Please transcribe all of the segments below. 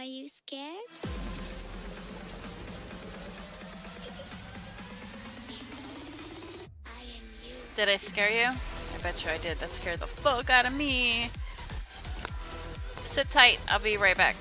you scared? I am you. Did I scare you? I bet you I did. That scared the fuck out of me. Sit tight. I'll be right back.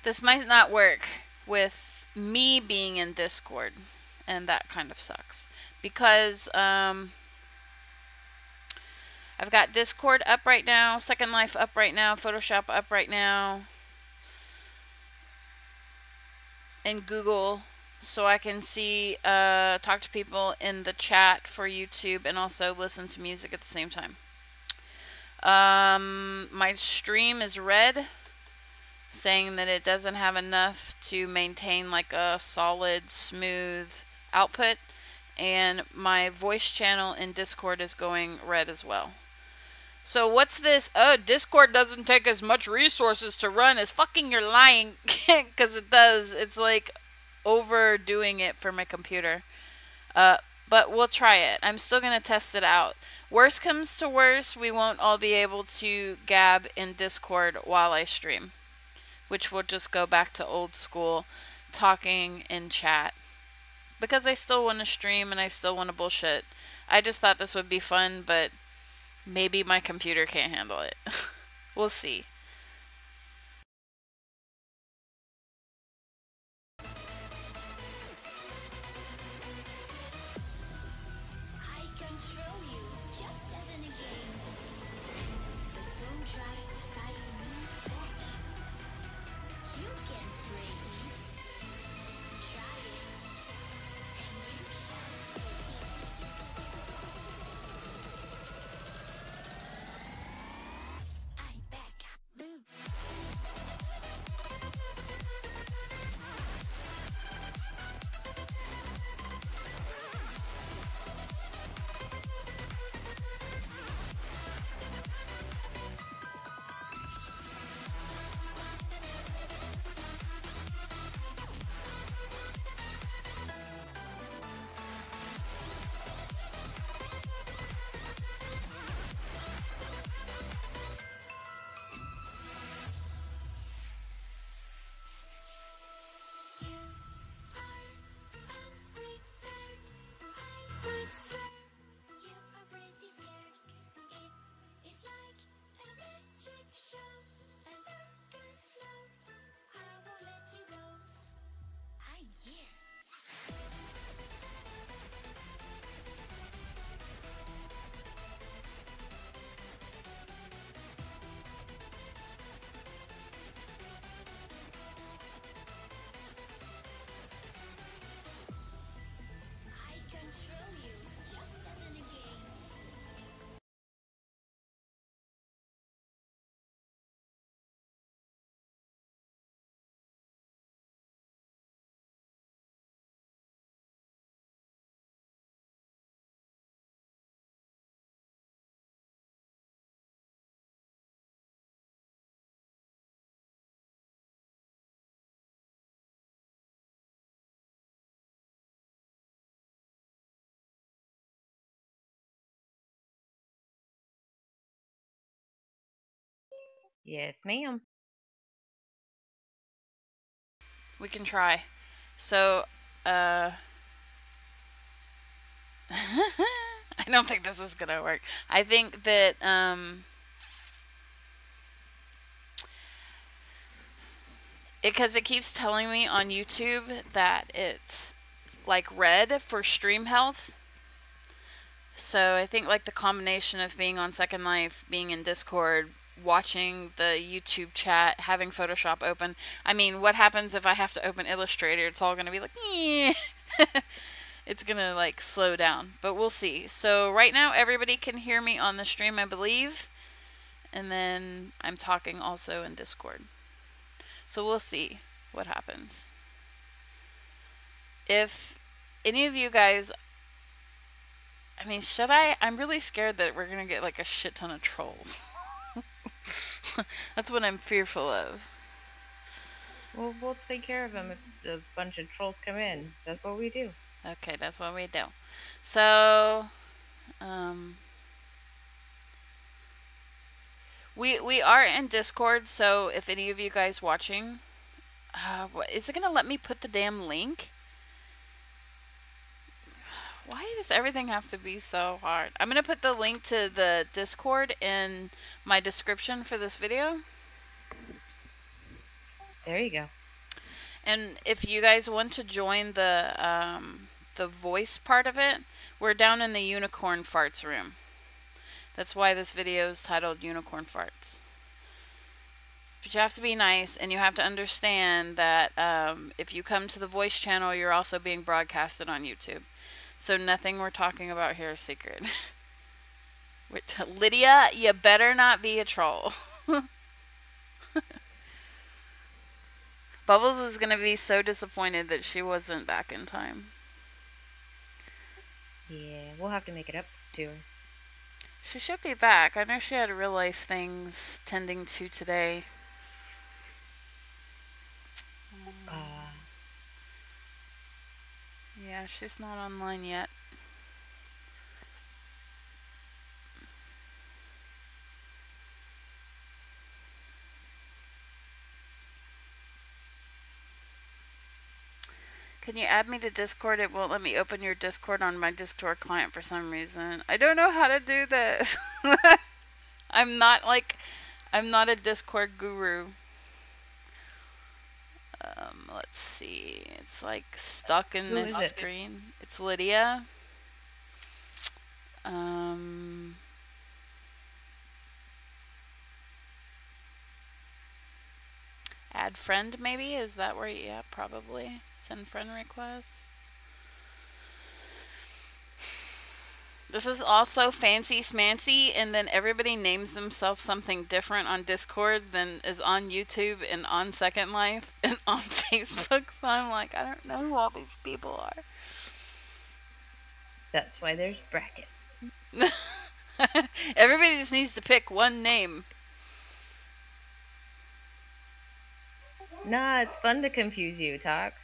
This might not work with me being in Discord, and that kind of sucks. Because I've got Discord up right now, Second Life up right now, Photoshop up right now, and Google, so I can see, talk to people in the chat for YouTube, and also listen to music at the same time. My stream is red, saying that it doesn't have enough to maintain like a solid, smooth output, and my voice channel in Discord is going red as well. So what's this? Oh, Discord doesn't take as much resources to run as fucking you're lying, because it does. It's like overdoing it for my computer. But we'll try it. I'm still gonna test it out. Worst comes to worst, we won't all be able to gab in Discord while I stream, which will just go back to old school talking in chat. Because I still want to stream and I still want to bullshit. I just thought this would be fun, but maybe my computer can't handle it. We'll see. Yes, ma'am. We can try. So, I don't think this is gonna work. I think that, because it keeps telling me on YouTube that it's like red for stream health. So I think like the combination of being on Second Life, being in Discord, watching the YouTube chat, having Photoshop open. I mean, what happens if I have to open Illustrator? It's all gonna be like, yeah. It's gonna like slow down, but we'll see. So right now everybody can hear me on the stream, I believe, and then I'm talking also in Discord. So we'll see what happens. If any of you guys, I mean, should I? I'm really scared that we're gonna get like a shit ton of trolls. That's what I'm fearful of. Well, we'll take care of them if a bunch of trolls come in. That's what we do. Okay, that's what we do. So, we are in Discord. So if any of you guys watching, is it gonna let me put the damn link? Why does everything have to be so hard? I'm gonna put the link to the Discord in my description for this video. There you go. And if you guys want to join the voice part of it, we're down in the UnicornFarts room. That's why this video is titled UnicornFarts. But you have to be nice, and you have to understand that if you come to the voice channel, you're also being broadcasted on YouTube. So nothing we're talking about here is secret. Lydia, you better not be a troll. Bubbles is going to be so disappointed that she wasn't back in time. Yeah, we'll have to make it up to her. She should be back. I know she had real life things tending to today. Yeah, she's not online yet. Can you add me to Discord? It won't let me open your Discord on my Discord client for some reason. I don't know how to do this. I'm not a Discord guru. Let's see. It's like stuck in this screen. It's Lydia. Add friend maybe? Is that where you, yeah, probably. Send friend requests. This is also fancy smancy, and then everybody names themselves something different on Discord than is on YouTube and on Second Life and on Facebook. So I'm like, I don't know who all these people are. That's why there's brackets. Everybody just needs to pick one name. Nah, it's fun to confuse you, Tox.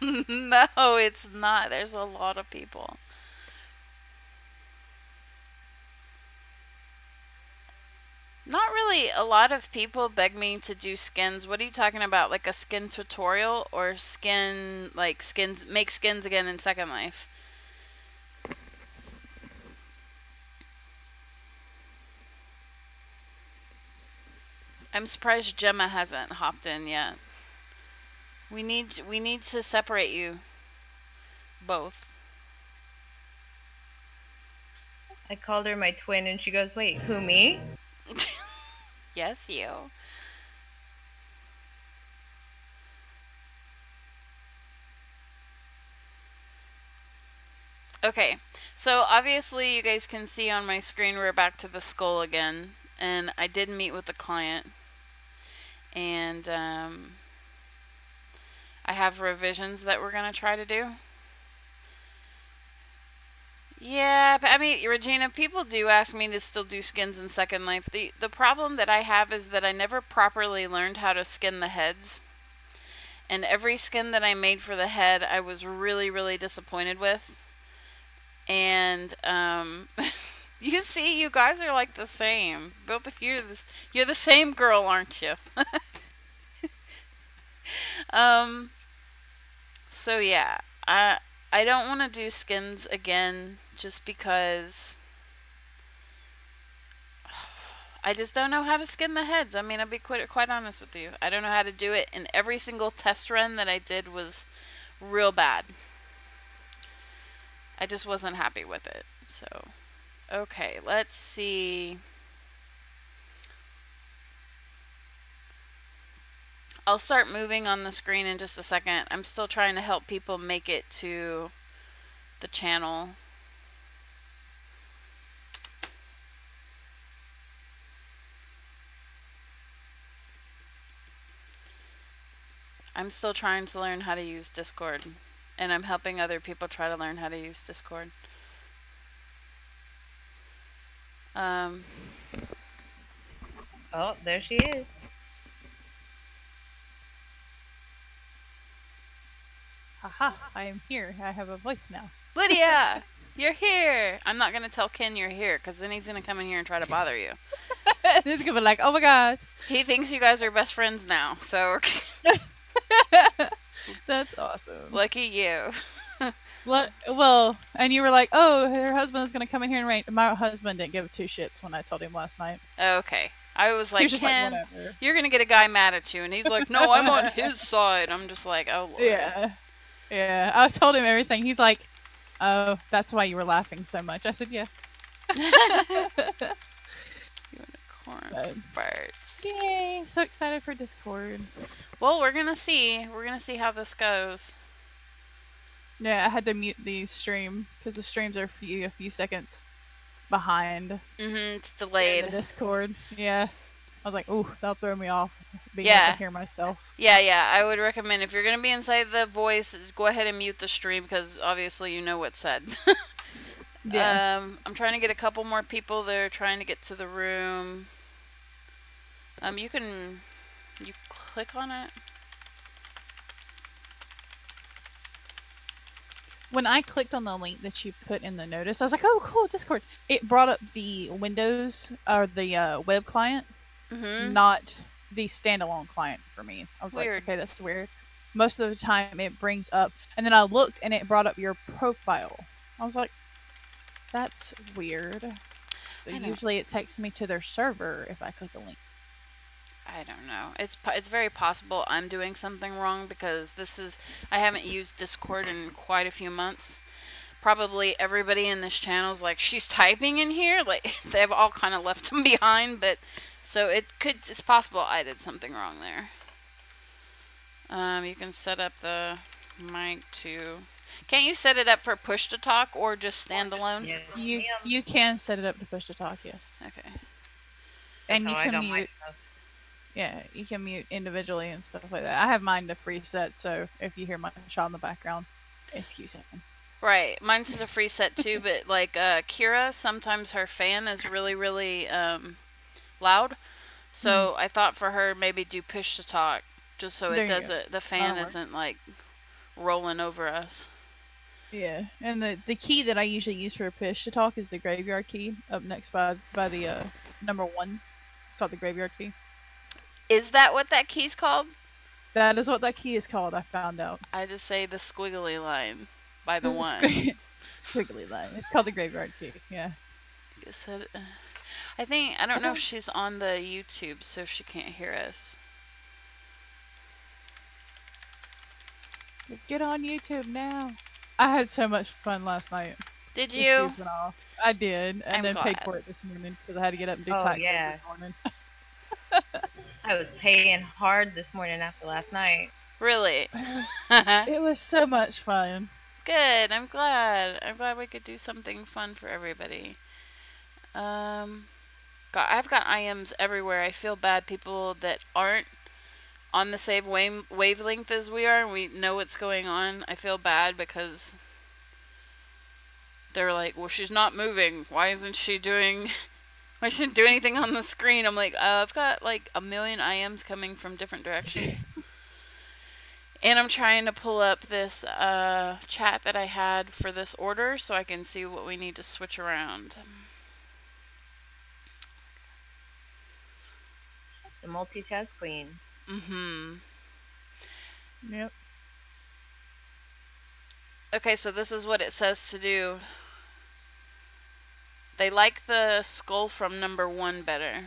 No, it's not. There's a lot of people. Not really. A lot of people beg me to do skins. What are you talking about? Like a skin tutorial or skin, like skins, make skins again in Second Life? I'm surprised Gemma hasn't hopped in yet. We need to separate you both. I called her my twin and she goes, wait, who, me? Yes, you. Okay, so obviously you guys can see on my screen we're back to the skull again, and I did meet with the client, and I have revisions that we're gonna try to do. Yeah, but I mean, Regina, people do ask me to still do skins in Second Life. The problem that I have is that I never properly learned how to skin the heads. And every skin that I made for the head, I was really, really disappointed with. And You see, you guys are like the same. Both of you, you're the same girl, aren't you? um. So yeah, I don't want to do skins again just because I just don't know how to skin the heads. I mean, I'll be quite honest with you. I don't know how to do it, and every single test run that I did was real bad. I just wasn't happy with it. So, okay, let's see. I'll start moving on the screen in just a second. I'm still trying to help people make it to the channel. I'm still trying to learn how to use Discord, and I'm helping other people try to learn how to use Discord. Oh, there she is. Haha, I am here. I have a voice now. Lydia, you're here. I'm not going to tell Ken you're here because then he's going to come in here and try to bother you. He's gonna be like, oh my god. He thinks you guys are best friends now, so. That's awesome. Lucky you. Well, and you were like, oh, her husband is gonna come in here and rain. My husband didn't give two shits when I told him last night. Okay. I was like, just Ken, like, whatever. You're going to get a guy mad at you. And he's like, no, I'm on his side. I'm just like, oh, Lord. Yeah. Yeah. I told him everything. He's like, oh, that's why you were laughing so much. I said, yeah. Unicorn farts. Yay. So excited for Discord. Well, we're going to see. We're going to see how this goes. Yeah, I had to mute the stream because the streams are a few seconds behind. It's delayed. The Discord. Yeah. I was like, ooh, that'll throw me off. Being Yeah. able to hear myself. Yeah. I would recommend if you're going to be inside the voice, go ahead and mute the stream because obviously you know what's said. Yeah. I'm trying to get a couple more people there trying to get to the room. You click on it. When I clicked on the link that you put in the notice, I was like, oh, cool, Discord. It brought up the Windows or the web client, not the standalone client for me. I was Weird. like, okay, that's weird. Most of the time it brings up, and then I looked and it brought up your profile. I was like, that's weird. So usually it takes me to their server if I click a link. I don't know. It's very possible I'm doing something wrong because I haven't used Discord in quite a few months. Probably everybody in this channel is like, she's typing in here. Like they've all kind of left them behind, but so it's possible I did something wrong there. You can set up the mic to. Can't you set it up for push to talk or just standalone? Yeah. You can set it up to push to talk, yes. Okay. And you can mute. Yeah, you can mute individually and stuff like that. I have mine to free set, so if you hear my child in the background, excuse him. Right, mine's a free set too, but like Kira, sometimes her fan is really, really loud. So I thought for her maybe do push to talk, just so it doesn't. The fan isn't like rolling over us. Yeah, and the key that I usually use for push to talk is the graveyard key up next by the number 1. It's called the graveyard key. Is that what that key's called? That is what that key is called, I found out. I just say the squiggly line by the 1. Squiggly line. It's called the graveyard key, yeah. I don't know if she's on the YouTube, so she can't hear us. Get on YouTube now. I had so much fun last night. Did you? I did, and then glad. paid for it this morning because I had to get up and do taxes this morning. I was paying hard this morning after last night. Really? It was so much fun. Good. I'm glad. I'm glad we could do something fun for everybody. I've got IMs everywhere. I feel bad people that aren't on the same wavelength as we are and we know what's going on. I feel bad because they're like, well, she's not moving. Why isn't she doing... I shouldn't do anything on the screen. I'm like, I've got like a million IMs coming from different directions. And I'm trying to pull up this chat that I had for this order so I can see what we need to switch around. a multitask queen. Mm-hmm. Yep. Okay, so this is what it says to do. They like the skull from number 1 better.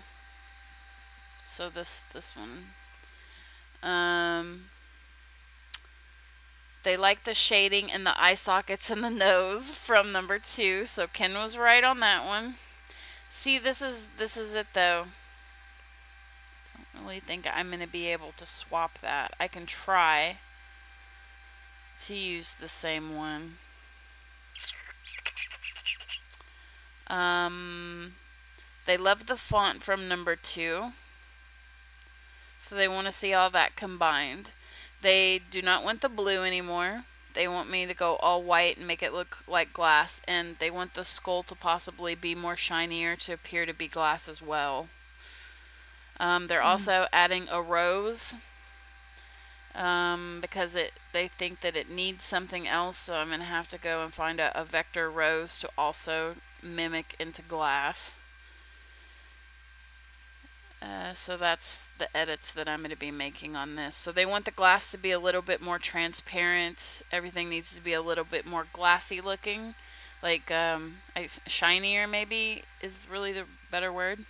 So this one. They like the shading and the eye sockets and the nose from number 2. So Ken was right on that one. See, this is it though. I don't really think I'm going to be able to swap that. I can try to use the same one. They love the font from number 2. So they want to see all that combined. They do not want the blue anymore. They want me to go all white and make it look like glass. And they want the skull to possibly be more shinier to appear to be glass as well. They're also adding a rose. Because they think that it needs something else. So I'm going to have to go and find a vector rose to also mimic into glass. So that's the edits that I'm going to be making on this. So they want the glass to be a little bit more transparent. Everything needs to be a little bit more glassy looking. Like shinier maybe is really the better word.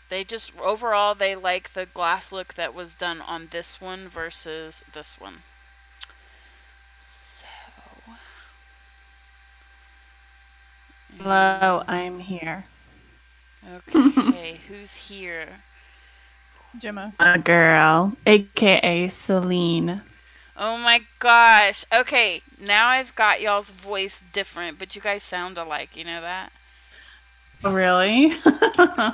They just, overall, they like the glass look that was done on this one versus this one. So. Hello, I'm here. Okay, who's here? Gemma. A girl, aka Celine. Oh my gosh. Okay, now I've got y'all's voice different, but you guys sound alike, you know that? Oh, really?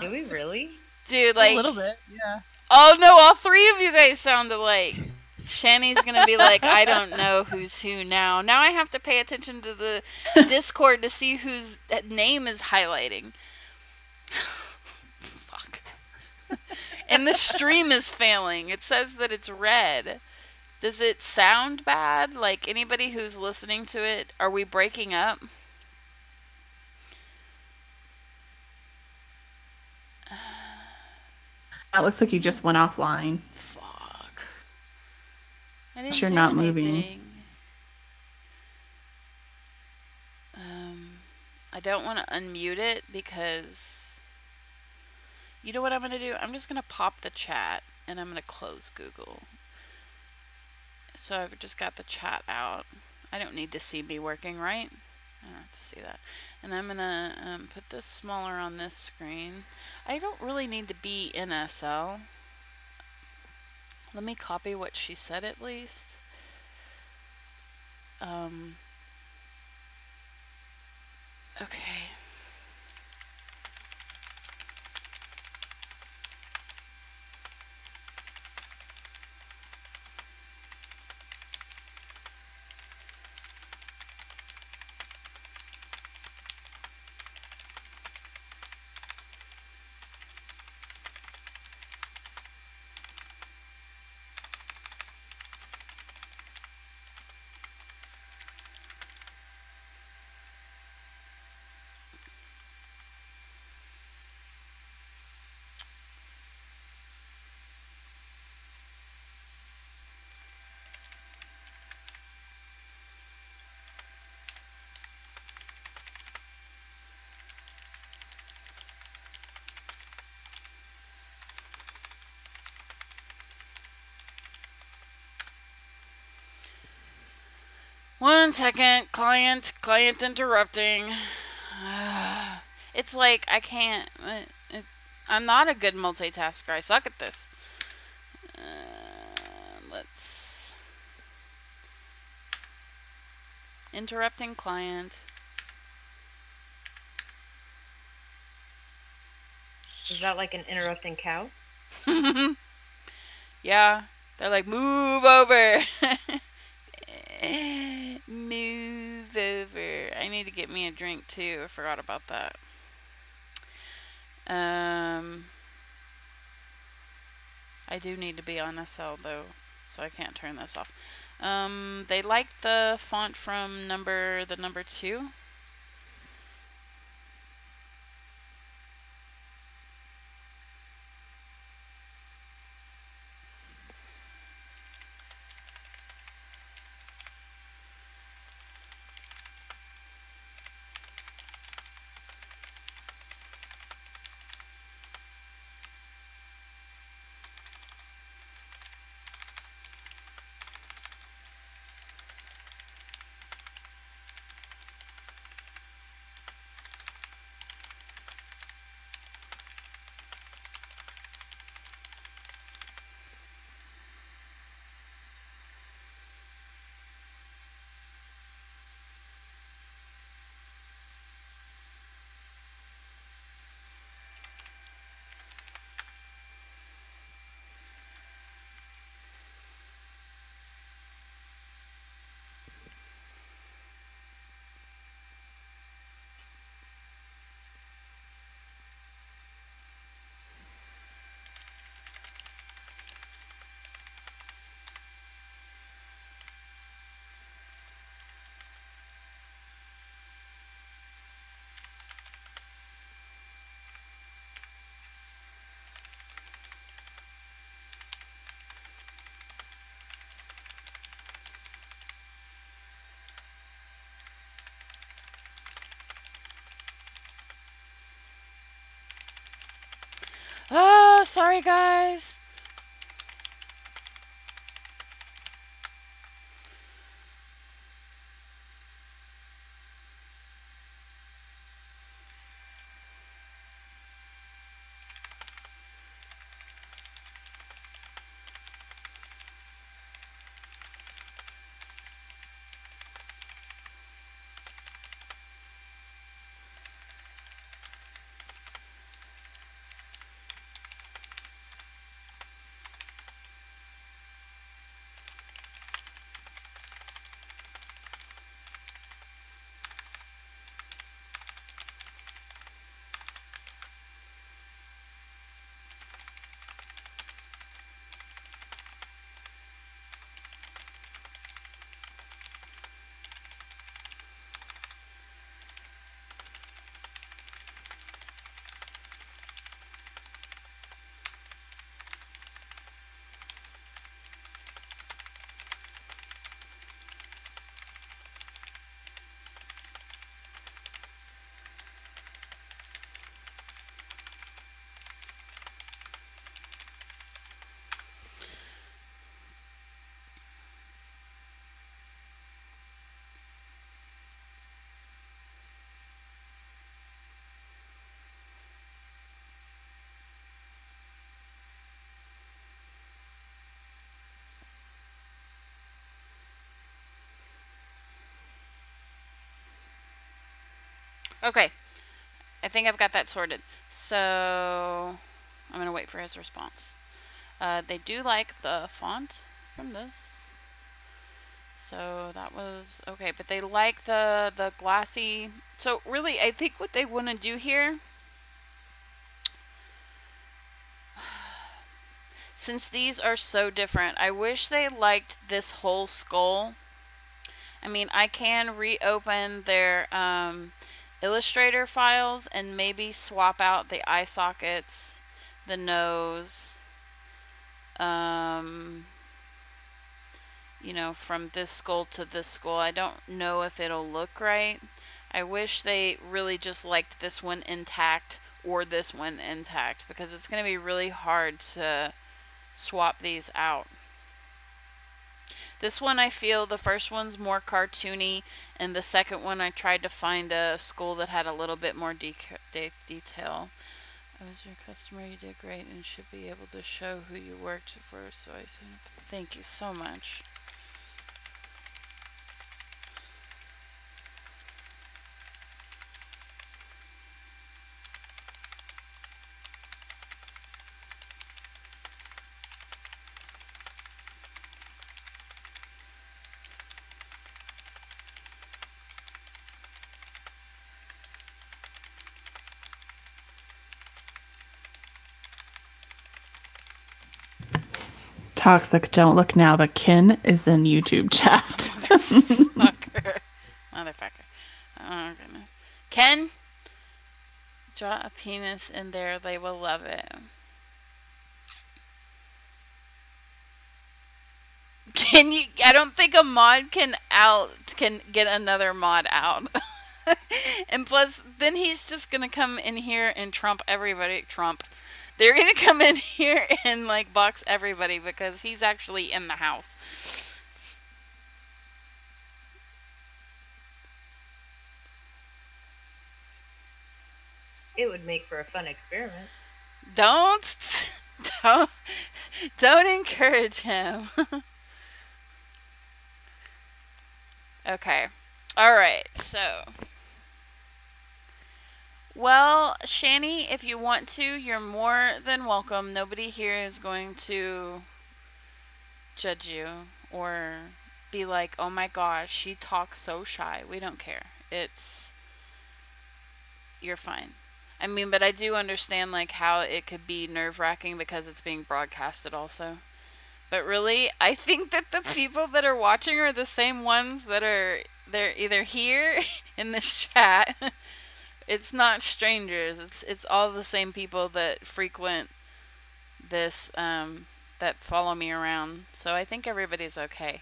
Do we really? Dude, like... A little bit, yeah. Oh no, all 3 of you guys sound alike. Shani's gonna be like, I don't know who's who now. Now I have to pay attention to the Discord to see whose name is highlighting. Fuck. And the stream is failing. It says that it's red. Does it sound bad? Like, anybody who's listening to it, are we breaking up? It looks like you just went offline. Fuck. I didn't You're do not anything. moving. I don't want to unmute it because... You know what I'm going to do? I'm just going to pop the chat and I'm going to close Google. So I've just got the chat out. I don't need to see me working, right? I don't have to see that. And I'm going to put this smaller on this screen. I don't really need to be in SL. Let me copy what she said at least. Okay. One second, client interrupting. It's like I can't. I'm not a good multitasker. I suck at this. Let's interrupting client. Is that like an interrupting cow? Yeah, they're like, move over. Move over. I need to get me a drink too. I forgot about that. I do need to be on SL though, so I can't turn this off. They like the font from number 2. sorry, guys. Okay, I think I've got that sorted. So I'm going to wait for his response. They do like the font from this. So that was okay, but they like the glassy. So really, I think what they want to do here, since these are so different, I wish they liked this whole skull. I mean, I can reopen their Illustrator files and maybe swap out the eye sockets, the nose, you know, from this skull to this skull. I don't know if it'll look right. I wish they really just liked this one intact or this one intact, because it's going to be really hard to swap these out. This one, I feel the first one's more cartoony, and the second one I tried to find a skull that had a little bit more detail. I was your customer, you did great, and should be able to show who you worked for, so I said thank you so much. Toxic, don't look now, but Ken is in YouTube chat. Motherfucker. Oh, goodness. Ken, draw a penis in there. They will love it. Can you? I don't think a mod can get another mod out. And plus, then he's just gonna come in here and trump everybody. They're gonna come in here and like box everybody because he's actually in the house. It would make for a fun experiment. Don't encourage him. Okay. All right. So, well, Shani, if you want to, you're more than welcome. Nobody here is going to judge you or be like, "Oh my gosh, she talks so shy." We don't care. You're fine. I mean, but I do understand like how it could be nerve-wracking because it's being broadcasted also. But really, I think that the people that are watching are the same ones they're either here in this chat. It's not strangers. It's all the same people that frequent this that follow me around. So I think everybody's okay.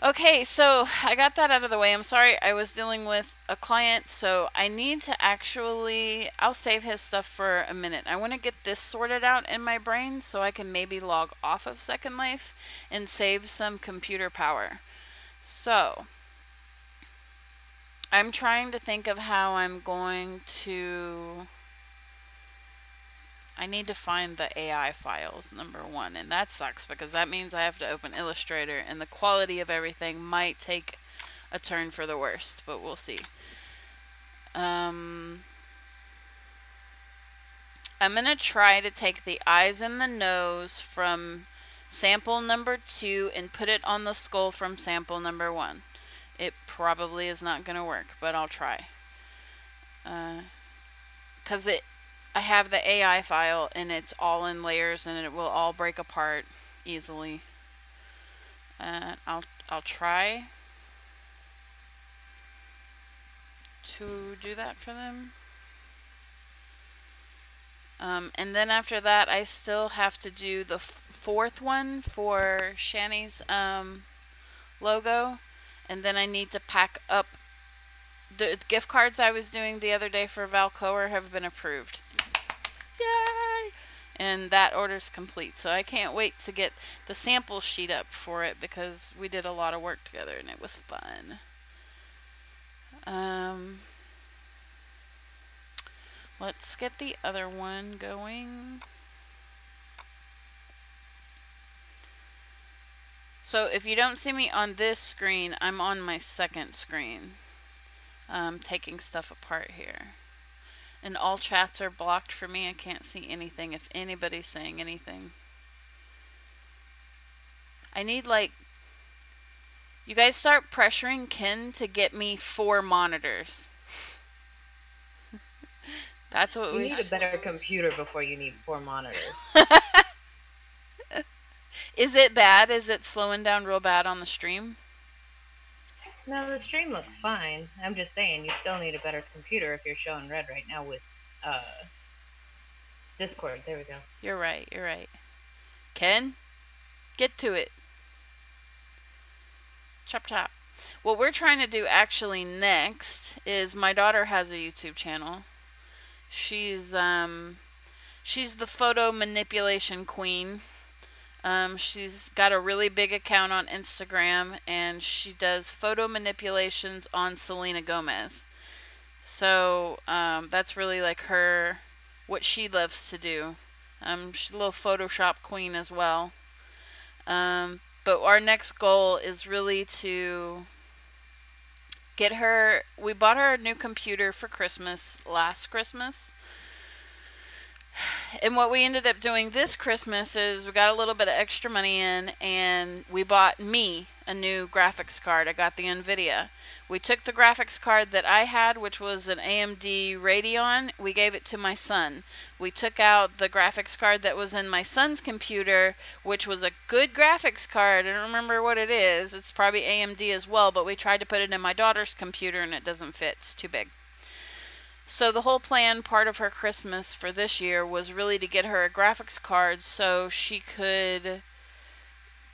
Okay, so I got that out of the way. I'm sorry, I was dealing with a client, so I need to actually, I'll save his stuff for a minute. I want to get this sorted out in my brain so I can maybe log off of Second Life and save some computer power. So, I'm trying to think of how I'm going to... I need to find the AI files, number one, and that sucks because that means I have to open Illustrator and the quality of everything might take a turn for the worst, but we'll see. I'm gonna try to take the eyes and the nose from sample number 2 and put it on the skull from sample number 1. It probably is not gonna work, but I'll try. Cause I have the AI file and it's all in layers and it will all break apart easily. I'll try to do that for them. And then after that, I still have to do the fourth one for Shanny's logo. And then I need to pack up the gift cards I was doing the other day for Valcoer have been approved. Yay! And that order's complete. So I can't wait to get the sample sheet up for it because we did a lot of work together and it was fun. Let's get the other one going. So if you don't see me on this screen, I'm on my second screen, taking stuff apart here. And all chats are blocked for me. I can't see anything if anybody's saying anything. I need, like, you guys start pressuring Ken to get me 4 monitors. That's what you need a better computer before you need 4 monitors. Is it bad? Is it slowing down real bad on the stream? No, the stream looks fine. I'm just saying you still need a better computer if you're showing red right now with Discord. There we go. You're right, you're right. Ken, get to it. Chop chop. What we're trying to do actually next is my daughter has a YouTube channel. She's the photo manipulation queen. She's got a really big account on Instagram and she does photo manipulations on Selena Gomez. So that's really like what she loves to do. She's a little Photoshop queen as well. But our next goal is really to get her, we bought her a new computer for Christmas last Christmas. And what we ended up doing this Christmas is we got a little bit of extra money in and we bought me a new graphics card. I got the NVIDIA. We took the graphics card that I had, which was an AMD Radeon. We gave it to my son. We took out the graphics card that was in my son's computer, which was a good graphics card. I don't remember what it is. It's probably AMD as well, but we tried to put it in my daughter's computer and it doesn't fit. It's too big. So the whole plan, part of her Christmas for this year, was really to get her a graphics card so she could,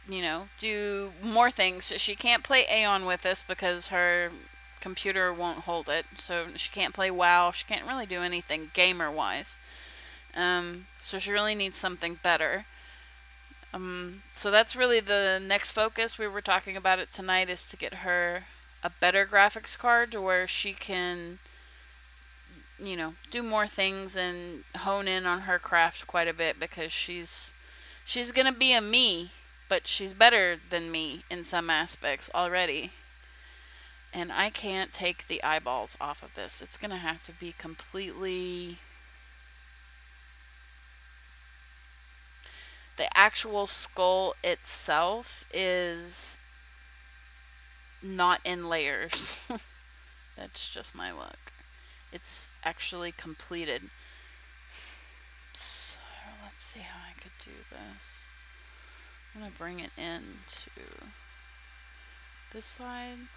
you know, do more things. She can't play Aeon with us because her computer won't hold it. So she can't play WoW. She can't really do anything gamer-wise. So she really needs something better. So that's really the next focus. We were talking about it tonight, is to get her a better graphics card to where she can, you know, do more things and hone in on her craft quite a bit, because she's gonna be a me, but she's better than me in some aspects already. And I can't take the eyeballs off of this. It's gonna have to be completely... The actual skull itself is not in layers. That's just my luck. It's actually completed. So let's see how I could do this. I'm going to bring it into this side.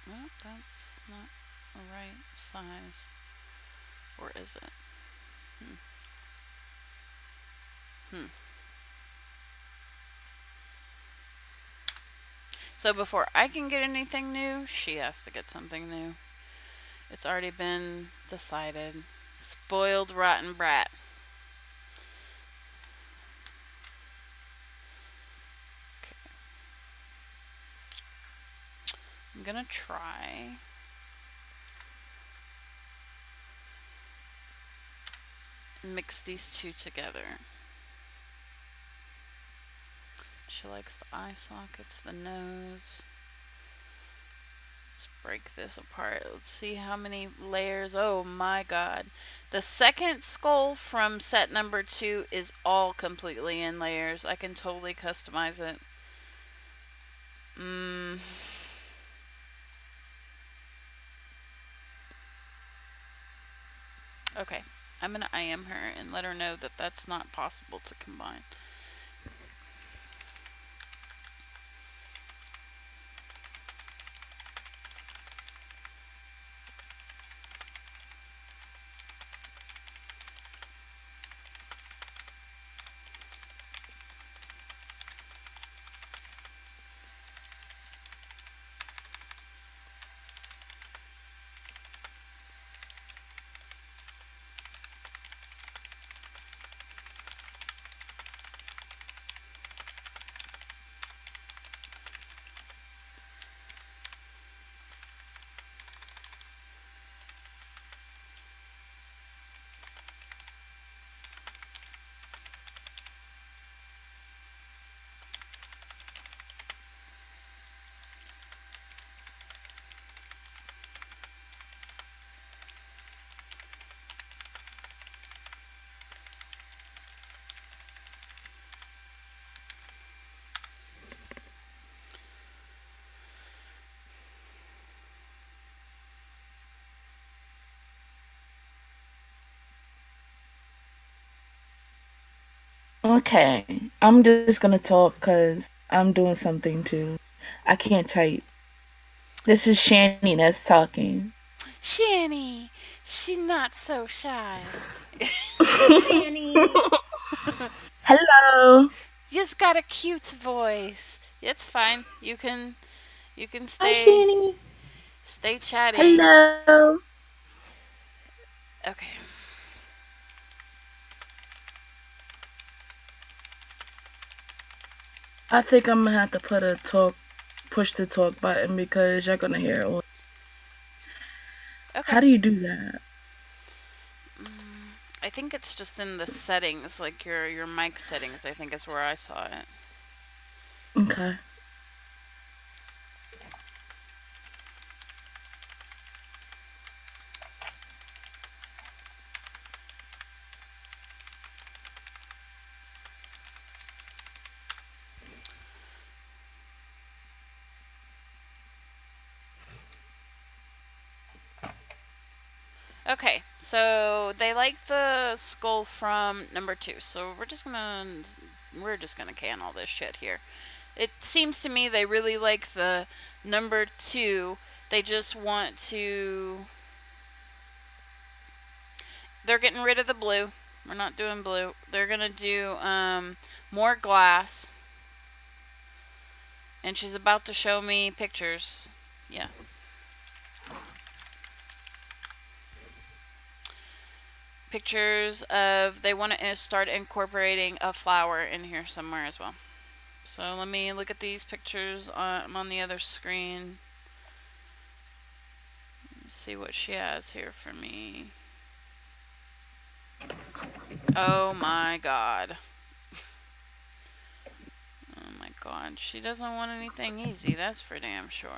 Well, that's not the right size. Or is it? So before I can get anything new, she has to get something new. It's already been decided. Spoiled, rotten brat. Okay. I'm gonna try. Mix these two together. She likes the eye sockets, the nose. Let's break this apart. Let's see how many layers. Oh my god. The second skull from set number 2 is all completely in layers. I can totally customize it. Okay. I'm going to IM her and let her know that that's not possible to combine. Okay, I'm just gonna talk because I'm doing something too. I can't type. This is Shanny that's talking. Shanny! She's not so shy. Shanny. Hello. You've got a cute voice. It's fine. You can Hi, stay Shanny. chatty. Hello. Okay. I think I'm gonna have to push the talk button because you're gonna hear it. Okay. How do you do that? I think it's just in the settings, like your mic settings. I think is where I saw it. Okay. Okay, so they like the skull from number 2. So we're just gonna can all this shit here. It seems to me they really like the number 2. They just want to. They're getting rid of the blue. We're not doing blue. They're gonna do more glass. And she's about to show me pictures. Yeah. Pictures of, they want to start incorporating a flower in here somewhere as well. So let me look at these pictures. I'm on the other screen. Let's see what she has here for me. Oh my god. Oh my god. She doesn't want anything easy, that's for damn sure.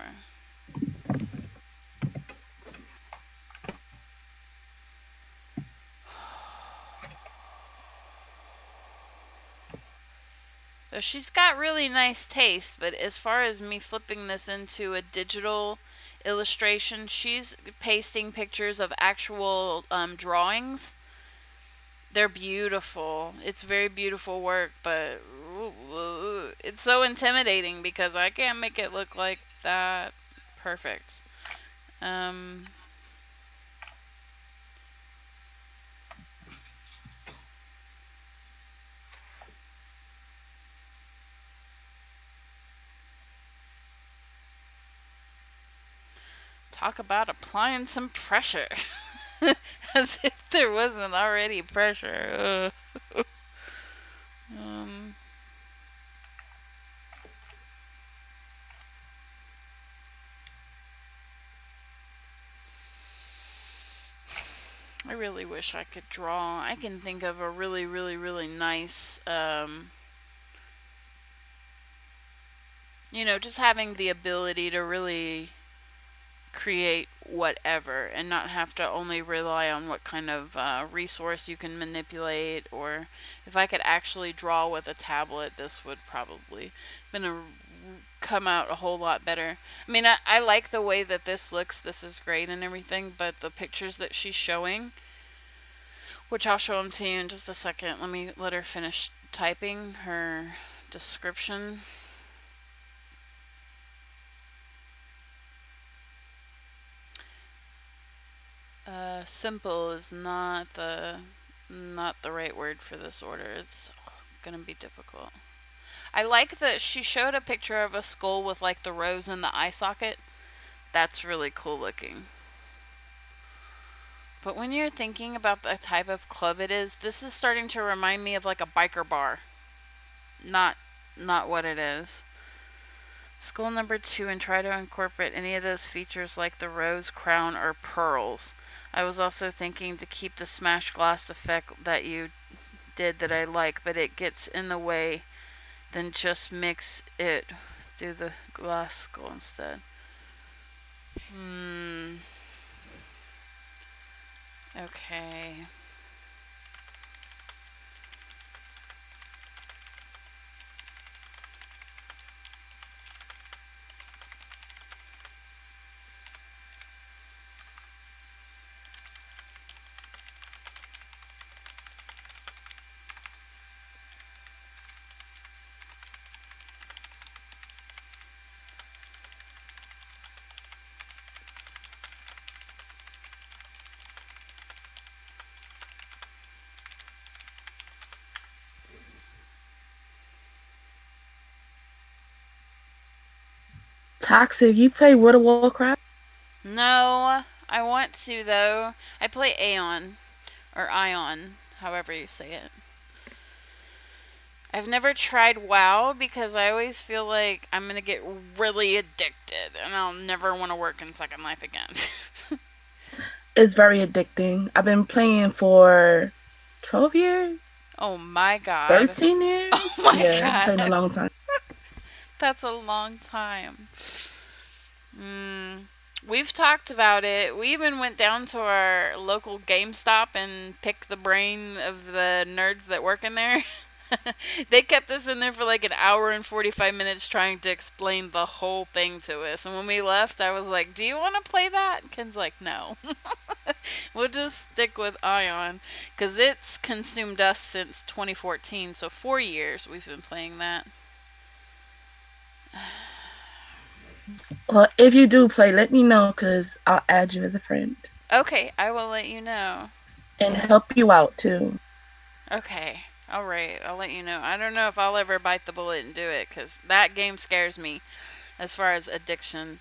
So she's got really nice taste, but as far as me flipping this into a digital illustration, she's pasting pictures of actual drawings. They're beautiful. It's very beautiful work, but it's so intimidating because I can't make it look like that perfect. Talk about applying some pressure. As if there wasn't already pressure. I really wish I could draw. I can think of a really, really, really nice, you know, just having the ability to really create whatever and not have to only rely on what kind of resource you can manipulate, or if I could actually draw with a tablet, this would probably come out a whole lot better. I mean, I like the way that this looks. This is great and everything, but the pictures that she's showing, which I'll show them to you in just a second. Let me let her finish typing her description. Simple is not the right word for this order. It's gonna be difficult. I like that she showed a picture of a skull with like the rose in the eye socket. That's really cool looking. But when you're thinking about the type of club it is, this is starting to remind me of like a biker bar. Not what it is. Skull number 2, and try to incorporate any of those features like the rose, crown, or pearls. I was also thinking to keep the smashed glass effect that you did that I like, but it gets in the way. Then just mix it. Do the glass skull instead. Okay. Toxic, you play World of Warcraft? No, I want to though. I play Aeon, or Ion, however you say it. I've never tried WoW because I always feel like I'm gonna get really addicted and I'll never want to work in Second Life again. It's very addicting. I've been playing for 12 years. Oh my god. 13 years? Oh my god. I've been playing a long time. That's a long time. We've talked about it. We even went down to our local GameStop and picked the brain of the nerds that work in there. They kept us in there for like an hour and 45 minutes trying to explain the whole thing to us. And when we left, I was like, do you want to play that? Ken's like, no. We'll just stick with Ion. Because it's consumed us since 2014. So 4 years we've been playing that. Well, if you do play, let me know because I'll add you as a friend. Okay, I will let you know. And help you out too. Okay. Alright, I'll let you know. I don't know if I'll ever bite the bullet and do it, because that game scares me as far as addiction.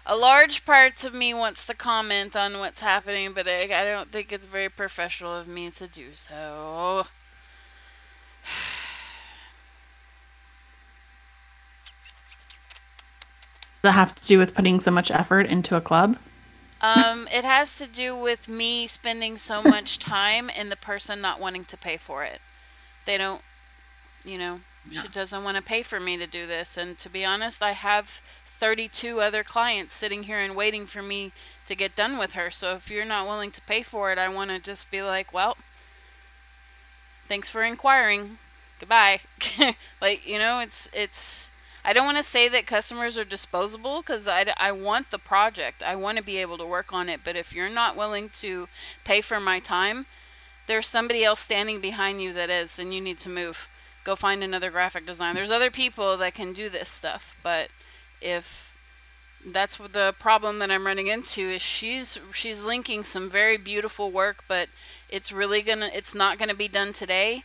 A large part of me wants to comment on what's happening, but I don't think it's very professional of me to do so. Does that have to do with putting so much effort into a club? It has to do with me spending so much time and the person not wanting to pay for it. They don't, you know, she doesn't want to pay for me to do this. And to be honest, I have 32 other clients sitting here and waiting for me to get done with her. So if you're not willing to pay for it, I want to just be like, well, thanks for inquiring. Goodbye. Like, you know, it's I don't want to say that customers are disposable, because I want the project. I want to be able to work on it. But if you're not willing to pay for my time, there's somebody else standing behind you that is, and you need to move. Go find another graphic designer. There's other people that can do this stuff. But if that's what the problem that I'm running into is, she's linking some very beautiful work, but it's not gonna be done today.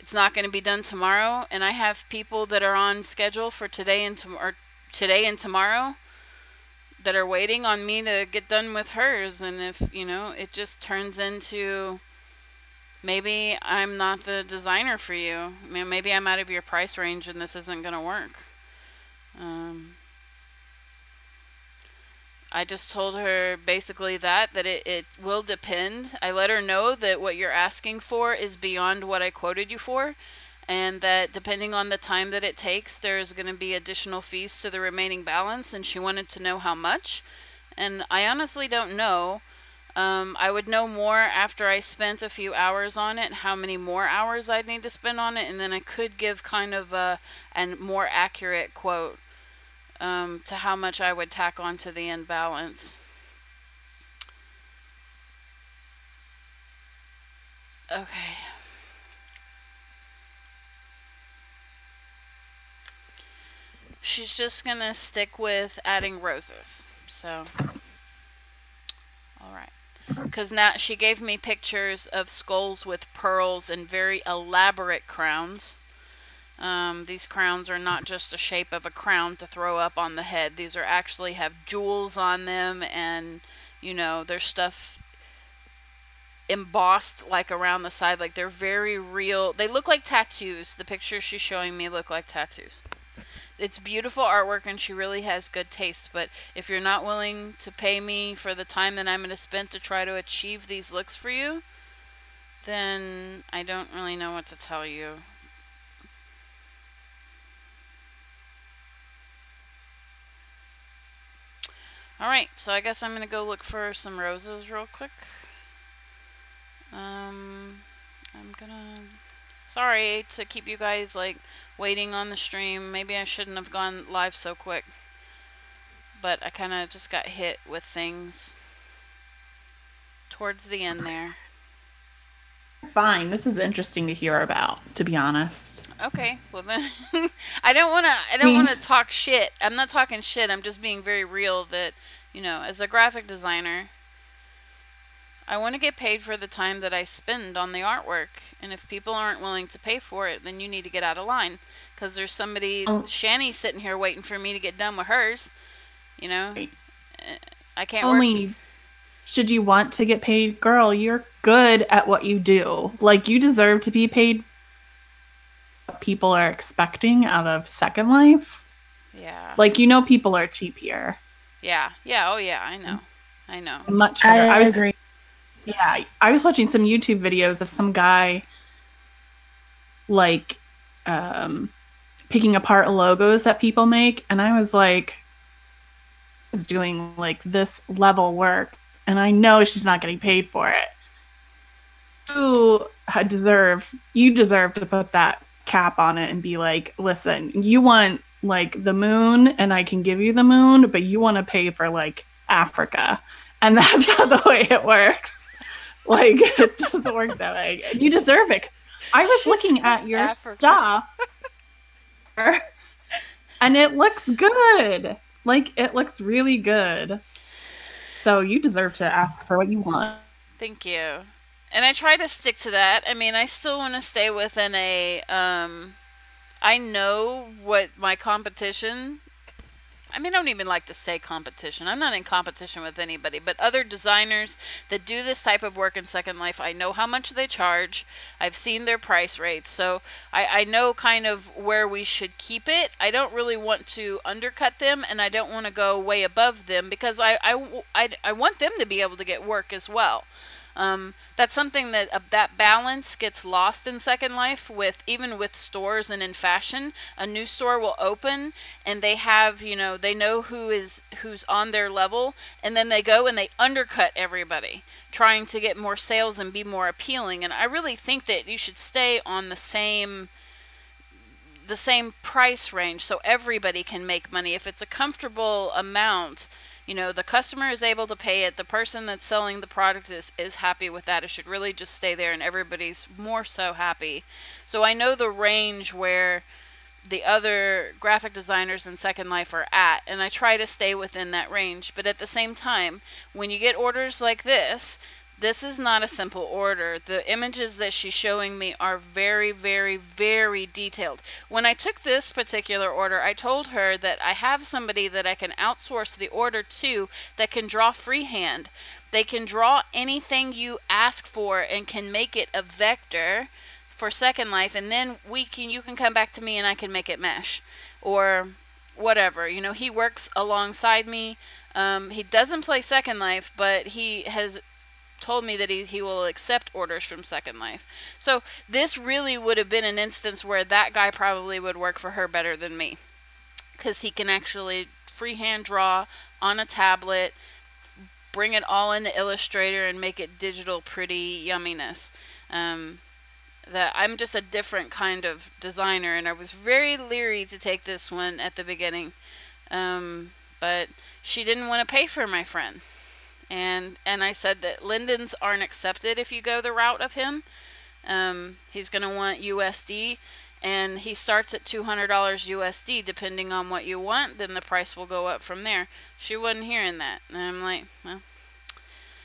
It's not going to be done tomorrow, and I have people that are on schedule for today and tomorrow that are waiting on me to get done with hers. And if, you know, it just turns into, maybe I'm not the designer for you. I mean, maybe I'm out of your price range and this isn't going to work. I just told her basically that it will depend. I let her know that what you're asking for is beyond what I quoted you for, and that depending on the time that it takes, there's going to be additional fees to the remaining balance, and she wanted to know how much. And I honestly don't know. I would know more after I spent a few hours on it, how many more hours I'd need to spend on it, and then I could give kind of a more accurate quote to how much I would tack on to the end balance. Okay. She's just gonna stick with adding roses. So, alright. Because now she gave me pictures of skulls with pearls and very elaborate crowns. These crowns are not just a shape of a crown to throw up on the head. These are actually have jewels on them, and, you know, there's stuff embossed like around the side. Like, they're very real. They look like tattoos. The pictures she's showing me look like tattoos. It's beautiful artwork, and she really has good taste. But if you're not willing to pay me for the time that I'm going to spend to try to achieve these looks for you, then I don't really know what to tell you. Alright, so I guess I'm going to go look for some roses real quick. I'm gonna... Sorry to keep you guys, like, waiting on the stream. Maybe I shouldn't have gone live so quick. But I kind of just got hit with things towards the end there. Fine. This is interesting to hear about, to be honest. Okay, well then, I don't want to talk shit. I'm not talking shit. I'm just being very real that, you know, as a graphic designer, I want to get paid for the time that I spend on the artwork. And if people aren't willing to pay for it, then you need to get out of line. Because there's somebody, Shanny's sitting here waiting for me to get done with hers. You know, I can't work. Should you want to get paid, girl, you're good at what you do. Like, you deserve to be paid what people are expecting out of Second Life. Yeah. Like, you know, people are cheap here. Yeah. Yeah. Oh, yeah. I know. Much better. I agree. Yeah. I was watching some YouTube videos of some guy, like, picking apart logos that people make. And I was like, is doing, like, this level work. And I know she's not getting paid for it. You deserve to put that cap on it and be like, listen, you want, like, the moon, and I can give you the moon, but you want to pay for, like, Africa. And that's not the way it works. Like, it doesn't work that way. You deserve it. I was looking at your Africa stuff, and it looks good. Like, it looks really good. So you deserve to ask for what you want. Thank you. And I try to stick to that. I mean, I still want to stay within a, I know what my competition, I mean, I don't even like to say competition. I'm not in competition with anybody, but other designers that do this type of work in Second Life, I know how much they charge. I've seen their price rates, so I know kind of where we should keep it. I don't really want to undercut them, and I don't want to go way above them, because I want them to be able to get work as well. That's something that that balance gets lost in Second Life, with even with stores and in fashion. A new store will open and they have, you know, they know who's on their level, and then they go and they undercut everybody trying to get more sales and be more appealing. And I really think that you should stay on the same price range so everybody can make money. If it's a comfortable amount, you know, the customer is able to pay it, the person that's selling the product is happy with that. It should really just stay there and everybody's more so happy. So I know the range where the other graphic designers in Second Life are at, and I try to stay within that range. But at the same time, when you get orders like this is not a simple order. The images that she's showing me are very, very, very detailed. When I took this particular order, I told her that I have somebody that I can outsource the order to that can draw freehand. They can draw anything you ask for and can make it a vector for Second Life, and then you can come back to me and I can make it mesh or whatever. You know, he works alongside me. He doesn't play Second Life, but he has told me that he will accept orders from Second Life. So this really would have been an instance where that guy probably would work for her better than me, because he can actually freehand draw on a tablet, bring it all into Illustrator and make it digital pretty yumminess. That I'm just a different kind of designer, and I was very leery to take this one at the beginning, but she didn't want to pay for my friend. And I said that Lindens aren't accepted if you go the route of him. He's going to want USD, and he starts at $200 USD. Depending on what you want, then the price will go up from there. She wasn't hearing that. And I'm like, well.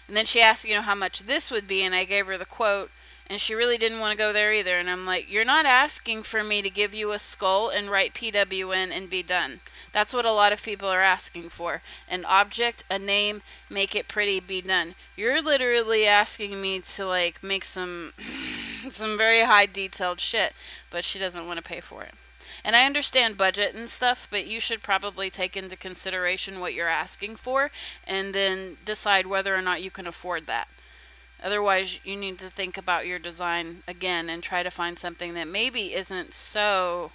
And then she asked, you know, how much this would be, and I gave her the quote, and she really didn't want to go there either. And I'm like, you're not asking for me to give you a skull and write PWN and be done. That's what a lot of people are asking for. An object, a name, make it pretty, be done. You're literally asking me to like make some some very high detailed shit, but she doesn't want to pay for it. And I understand budget and stuff, but you should probably take into consideration what you're asking for and then decide whether or not you can afford that. Otherwise, you need to think about your design again and try to find something that maybe isn't so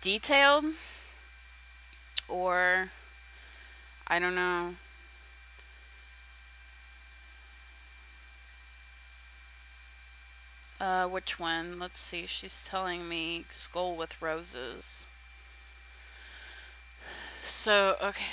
detailed, or I don't know. Which one? Let's see. She's telling me skull with roses. So, okay.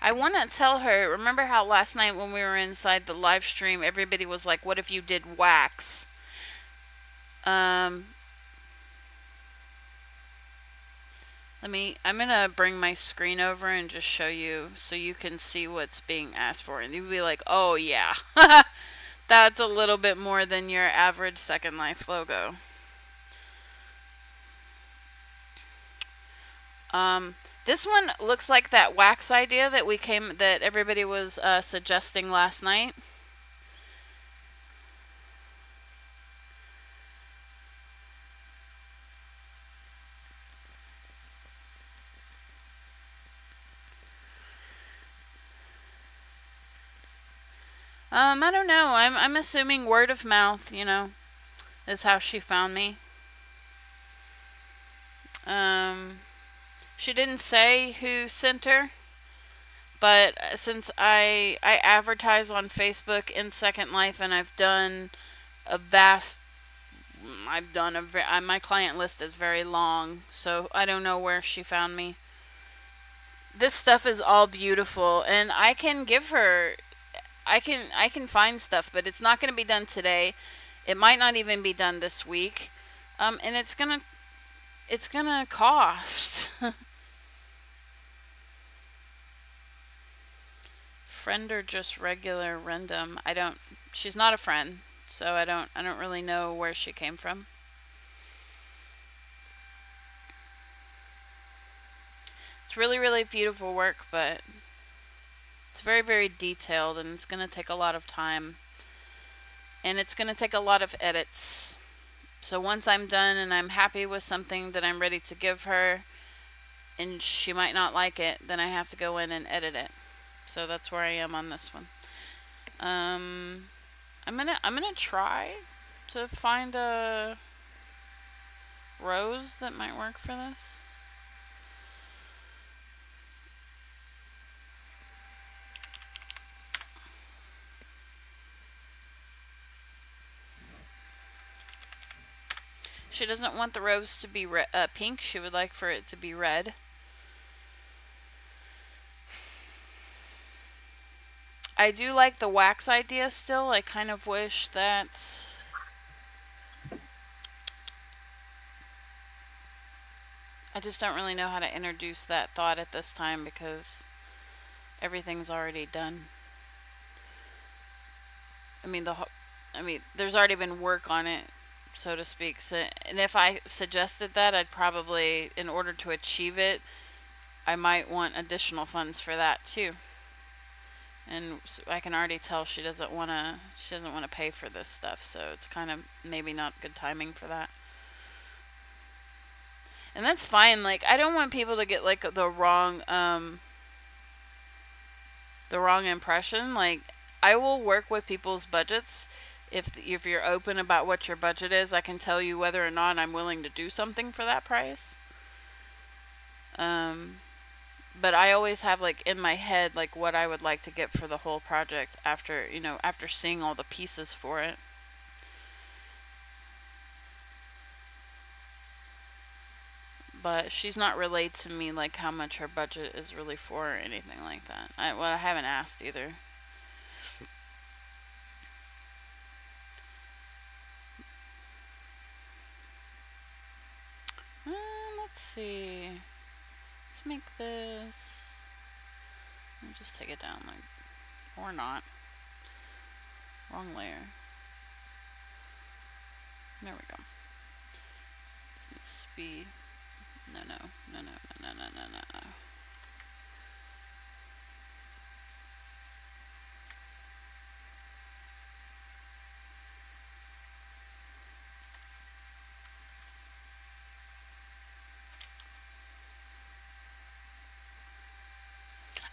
I want to tell her, remember how last night when we were inside the live stream, everybody was like, what if you did wax? I'm gonna bring my screen over and just show you so you can see what's being asked for. And you'll be like, oh yeah, that's a little bit more than your average Second Life logo. This one looks like that wax idea that everybody was suggesting last night. I don't know. I'm assuming word of mouth, you know, is how she found me. She didn't say who sent her, but since I advertise on Facebook in Second Life, and I've done my client list is very long, so I don't know where she found me. This stuff is all beautiful, and I can give her, I can find stuff, but it's not going to be done today. It might not even be done this week, and it's gonna cost. Friend or just regular random? She's not a friend, so I don't really know where she came from. It's really, really beautiful work, but it's very, very detailed, and it's going to take a lot of time. And it's going to take a lot of edits. So once I'm done and I'm happy with something that I'm ready to give her, and she might not like it, then I have to go in and edit it. So that's where I am on this one. I'm gonna try to find a rose that might work for this. She doesn't want the rose to be pink. She would like for it to be red. I do like the wax idea still. I kind of wish that I just don't really know how to introduce that thought at this time because everything's already done. I mean, there's already been work on it, so to speak. So, and if I suggested that, I'd probably, in order to achieve it, I might want additional funds for that too. And so I can already tell she doesn't want to pay for this stuff, so it's kind of maybe not good timing for that. And that's fine. Like, I don't want people to get like the wrong impression. Like, I will work with people's budgets. If you're open about what your budget is, I can tell you whether or not I'm willing to do something for that price. But I always have like in my head like what I would like to get for the whole project after seeing all the pieces for it. But she's not relayed to me like how much her budget is really for or anything like that. I haven't asked either. Let's see. Let's make this. Let me just take it down, like, or not. Wrong layer. There we go. This needs to be. No.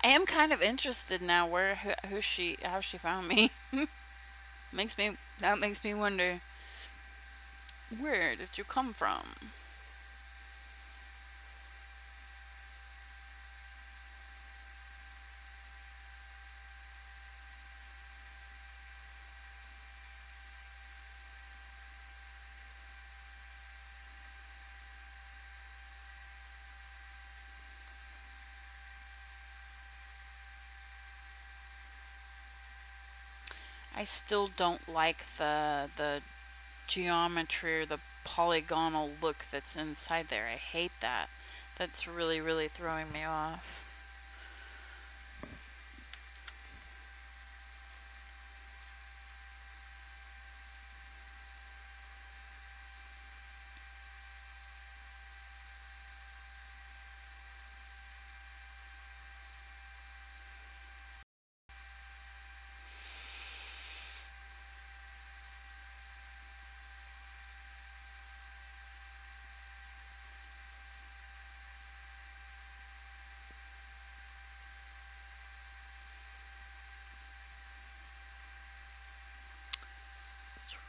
I am kind of interested now how she found me. That makes me wonder, where did you come from? I still don't like the geometry or the polygonal look that's inside there. I hate that. That's really, really throwing me off.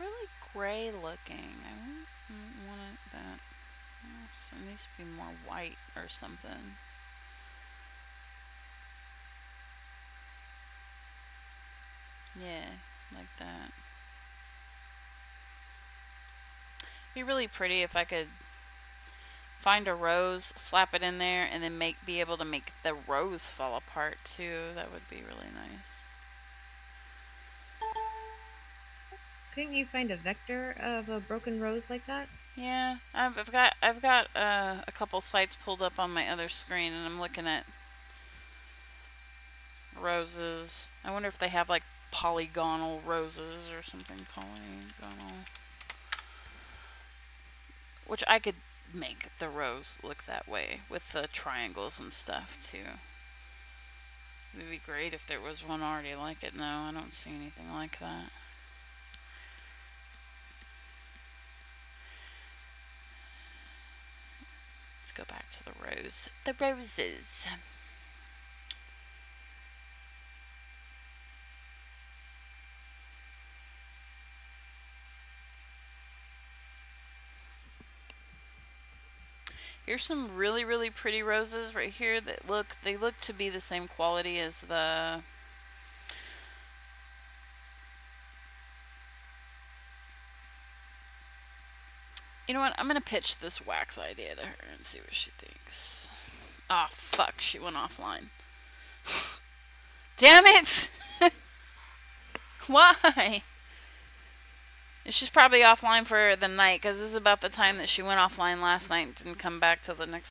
Really gray looking. I don't want it that. So it needs to be more white or something. Yeah, like that. It'd be really pretty if I could find a rose, slap it in there, and then be able to make the rose fall apart too. That would be really nice. Couldn't you find a vector of a broken rose like that? Yeah, I've got a couple sites pulled up on my other screen, and I'm looking at roses. I wonder if they have like polygonal roses or something. Polygonal, which I could make the rose look that way with the triangles and stuff too. It would be great if there was one already like it. No, I don't see anything like that. Let's go back to the rose. The roses. Here's some really, really pretty roses right here that look to be the same quality as the You know what? I'm gonna pitch this wax idea to her and see what she thinks. Oh fuck, she went offline. Damn it! Why? She's probably offline for the night because this is about the time that she went offline last night and didn't come back till the next